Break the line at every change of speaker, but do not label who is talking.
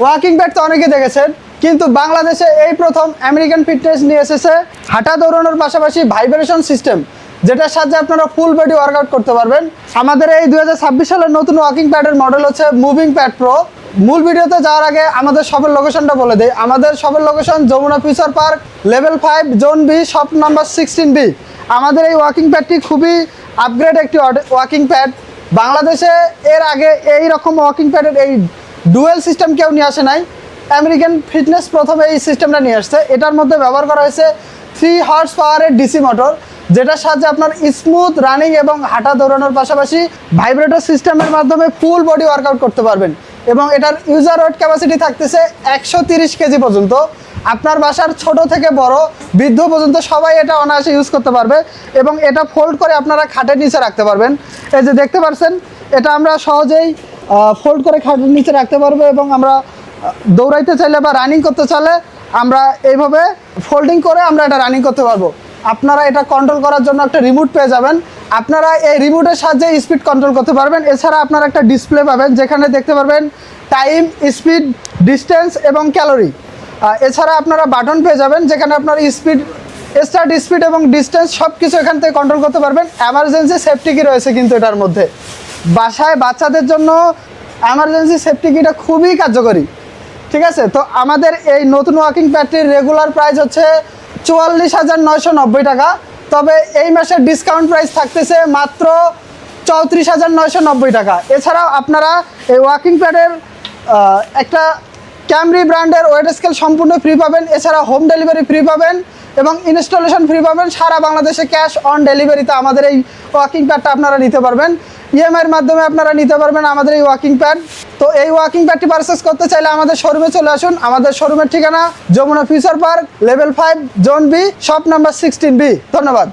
Walking pad তো অনেকে দেখেছেন, কিন্তু বাংলাদেশে এই প্রথম আমেরিকান ফিটনেস নিয়ে এসেছে হাঁটা দৌড়ানোর পাশাপাশি ভাইব্রেশন সিস্টেম, যেটার সাহায্যে আপনারা ফুল বডি ওয়ার্কআউট করতে পারবেন। আমাদের এই 2026 সালের নতুন ওয়াকিং প্যাডের মডেল হচ্ছে মুভিং প্যাড প্রো। মূল ভিডিওতে যাওয়ার আগে আমাদের শপের লোকেশনটা বলে দেই। আমাদের শপের location Jamuna Future Park, level 5, zone B, shop number 16B। আমাদের এই ওয়াকিং প্যাডটি খুবই আপগ্রেড একটি ওয়াকিং প্যাড। বাংলাদেশে এর আগে এই রকম ওয়াকিং প্যাডের এই ডুয়েল সিস্টেম কেউ নিয়ে আসে নাই। আমেরিকান ফিটনেস প্রথমে এই সিস্টেমটা নিয়ে আসছে। এটার মধ্যে ব্যবহার করা হয়েছে 3 হর্স পাওয়ারের ডিসি মোটর, যেটার সাহায্যে আপনার স্মুথ রানিং এবং হাঁটা দৌড়ানোর পাশাপাশি ভাইব্রেটর সিস্টেমের মাধ্যমে ফুল বডি ওয়ার্কআউট করতে পারবেন। এবং এটার ইউজার ওয়েট ক্যাপাসিটি থাকতেছে 130 কেজি পর্যন্ত। আপনার বাসার ছোট থেকে বড়, বৃদ্ধ পর্যন্ত সবাই এটা অনায়াসে ইউজ করতে পারবে। এবং এটা ফোল্ড করে আপনারা খাটের নিচে রাখতে পারবেন। এই যে দেখতে পাচ্ছেন, এটা আমরা সহজেই ফোল্ড করে খাটের নিচে রাখতে পারবো। এবং আমরা দৌড়াইতে চাইলে বা রানিং করতে চাইলে আমরা এইভাবে ফোল্ডিং করে আমরা এটা রানিং করতে পারবো। আপনারা এটা কন্ট্রোল করার জন্য একটা রিমোট পেয়ে যাবেন। আপনারা এই রিমোটের সাহায্যে স্পিড কন্ট্রোল করতে পারবেন। এছাড়া আপনারা একটা ডিসপ্লে পাবেন, যেখানে দেখতে পারবেন টাইম, স্পিড, ডিস্টেন্স এবং ক্যালোরি। এছাড়া আপনারা বাটন পেয়ে যাবেন, যেখানে আপনার স্পিড, স্টার্ট স্পিড এবং ডিস্টেন্স সব কিছু এখান থেকে কন্ট্রোল করতে পারবেন। এমার্জেন্সি সেফটি কি রয়েছে কিন্তু এটার মধ্যে। বাসায় বাচ্চাদের জন্য এমার্জেন্সি সেফটি কিটা খুবই কার্যকরী। ঠিক আছে, তো আমাদের এই নতুন ওয়াকিং প্যাডটির রেগুলার প্রাইস হচ্ছে 44,990 টাকা। তবে এই মাসের ডিসকাউন্ট প্রাইস থাকতেছে মাত্র 34,990 টাকা। এছাড়াও আপনারা এই ওয়াকিং প্যাডের একটা ক্যামরি ব্র্যান্ডের ওয়েট স্কেল সম্পূর্ণ ফ্রি পাবেন। এছাড়া হোম ডেলিভারি ফ্রি পাবেন এবং ইনস্টলেশন ফ্রি পাবেন। সারা বাংলাদেশে ক্যাশ অন ডেলিভারিতে আমাদের এই ওয়াকিং প্যাডটা আপনারা নিতে পারবেন। ইএমআইয়ের মাধ্যমে আপনারা নিতে পারবেন আমাদের এই ওয়াকিং প্যাড। তো এই ওয়াকিং প্যাডটি পারচেস করতে চাইলে আমাদের শোরুমে চলে আসুন। আমাদের শোরুমের ঠিকানা Jamuna Future Park, level 5, zone B, shop number 16B। ধন্যবাদ।